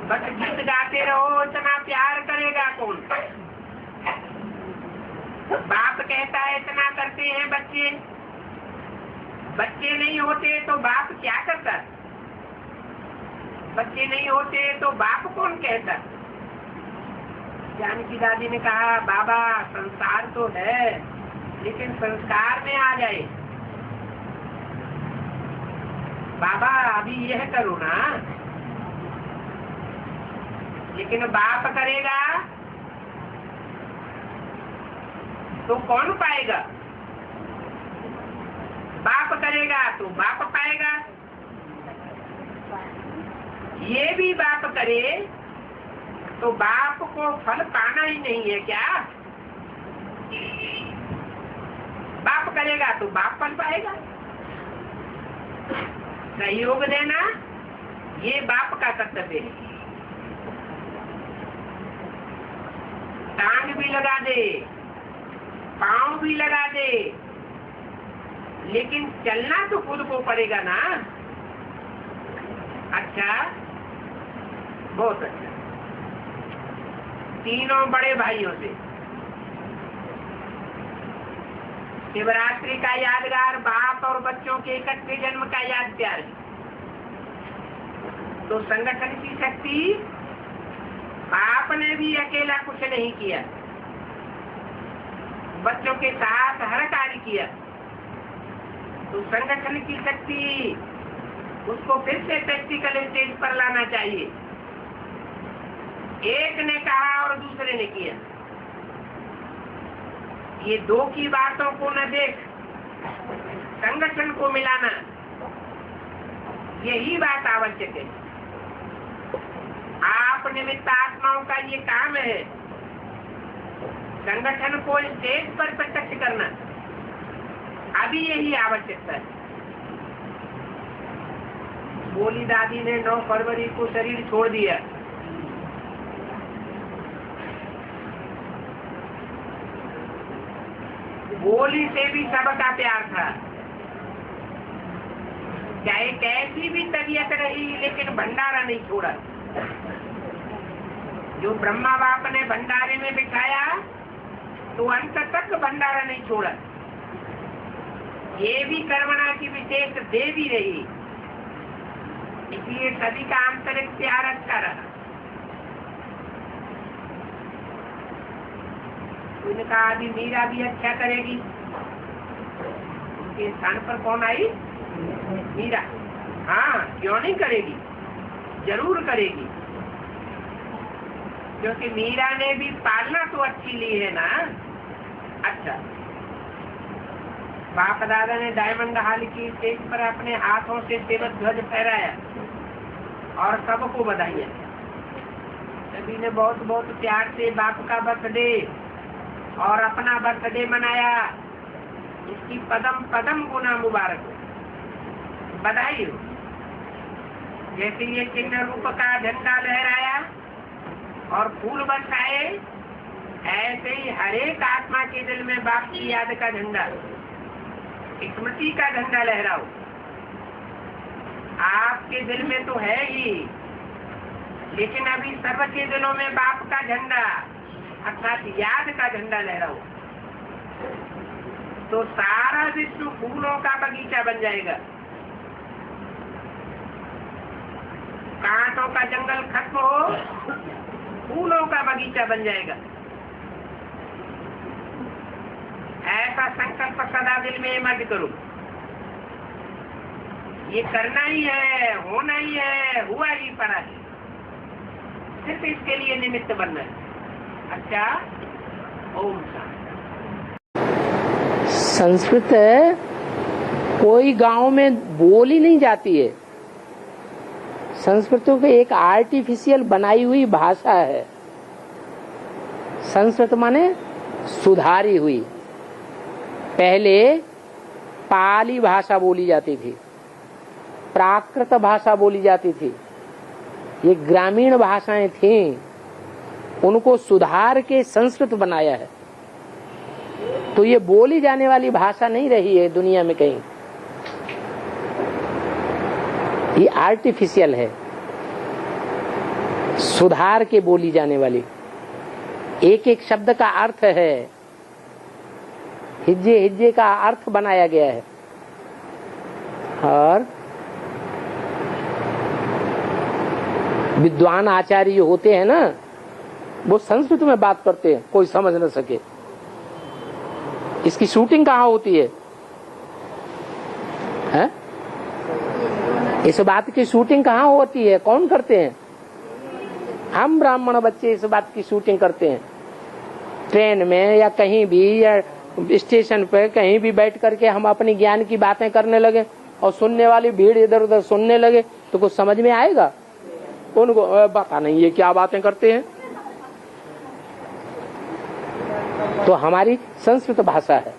बस गीत गाते रहो, इतना प्यार करेगा कौन। बाप कहता है इतना करते हैं बच्चे, बच्चे नहीं होते तो बाप क्या करता, बच्चे नहीं होते तो बाप कौन कहता। जानकी दादी ने कहा बाबा संसार तो है लेकिन संस्कार में आ जाए। बाबा अभी यह करो ना, लेकिन बाप करेगा तो कौन पाएगा, बाप करेगा तो बाप पाएगा। ये भी बाप करे तो बाप को फल पाना ही नहीं है क्या। बाप करेगा तो बाप फल पाएगा। सहयोग देना ये बाप का कर्तव्य है। टांग भी लगा दे, पांव भी लगा दे, लेकिन चलना तो खुद को पड़ेगा ना। अच्छा, बहुत अच्छा। तीनों बड़े भाइयों से शिवरात्रि का यादगार बाप और बच्चों के इकट्ठे जन्म का याद प्यार है। तो संगठन की शक्ति, बाप ने भी अकेला कुछ नहीं किया, बच्चों के साथ हर कार्य किया। तो संगठन की शक्ति उसको फिर से प्रैक्टिकल स्टेज पर लाना चाहिए। एक ने कहा और दूसरे ने किया, ये दो की बातों को न देख, संगठन को मिलाना, यही बात आवश्यक है। आप निमित्त आत्माओं का ये काम है, संगठन को स्टेज पर प्रत्यक्ष करना, अभी यही आवश्यकता है। बोली दादी ने 9 फरवरी को शरीर छोड़ दिया। बोली से भी सबका प्यार था, चाहे कैसी भी तबीयत रही, लेकिन भंडारा नहीं छोड़ा। जो ब्रह्मा बाप ने भंडारे में बिठाया तो अंत तक भंडारा नहीं छोड़ा। ये भी कर्मणा की विशेष देवी रही। इसलिए सभी का आंतरिक प्यार अच्छा रहा। उन्होंने कहा अभी मीरा भी अच्छा करेगी। उनके स्थान पर कौन आई? मीरा। हाँ, क्यों नहीं करेगी, जरूर करेगी, क्योंकि मीरा ने भी पालना तो अच्छी ली है ना। अच्छा, बाप दादा ने डायमंड हॉल की स्टेज पर अपने हाथों से सेवक ध्वज फहराया और सबको बधाइयां। सभी ने बहुत बहुत प्यार से बाप का बर्थडे और अपना बर्थडे मनाया। इसकी पदम पदम गुना मुबारक हो, बधाई हो। जैसे ये चिन्ह रूप का झंडा लहराया और फूल बरसाए, ऐसे ही हरेक आत्मा के दिल में बाप की याद का झंडा, स्मृति का झंडा लहराओ। आपके दिल में तो है ही, लेकिन अभी सबके दिलों में बाप का झंडा अर्थात याद का झंडा लहराओ, तो सारा विश्व फूलों का बगीचा बन जाएगा। कांटों का जंगल खत्म हो, फूलों का बगीचा बन जाएगा। ऐसा संकल्प सदा दिल में मत करो। ये करना ही है, होना ही है, हुआ ही पड़ा है, सिर्फ इसके लिए निमित्त बनना है। अच्छा, ओम शांति। संस्कृत कोई गांव में बोली नहीं जाती है। संस्कृत को एक आर्टिफिशियल बनाई हुई भाषा है। संस्कृत माने सुधारी हुई। पहले पाली भाषा बोली जाती थी, प्राकृत भाषा बोली जाती थी, ये ग्रामीण भाषाएं थीं, उनको सुधार के संस्कृत बनाया है। तो ये बोली जाने वाली भाषा नहीं रही है दुनिया में कहीं, ये आर्टिफिशियल है, सुधार के बोली जाने वाली। एक एक शब्द का अर्थ है, हिज्जे हिज्जे का अर्थ बनाया गया है। और विद्वान आचार्य जो होते हैं ना, वो संस्कृत में बात करते हैं, कोई समझ न सके। इसकी शूटिंग कहाँ होती है? इस बात की शूटिंग कहाँ होती है? कौन करते हैं? हम ब्राह्मण बच्चे इस बात की शूटिंग करते हैं। ट्रेन में या कहीं भी, या स्टेशन पे कहीं भी बैठ करके हम अपनी ज्ञान की बातें करने लगे और सुनने वाली भीड़ इधर उधर सुनने लगे, तो कुछ समझ में आएगा? उनको पता नहीं ये क्या बातें करते हैं। तो हमारी संस्कृत भाषा है।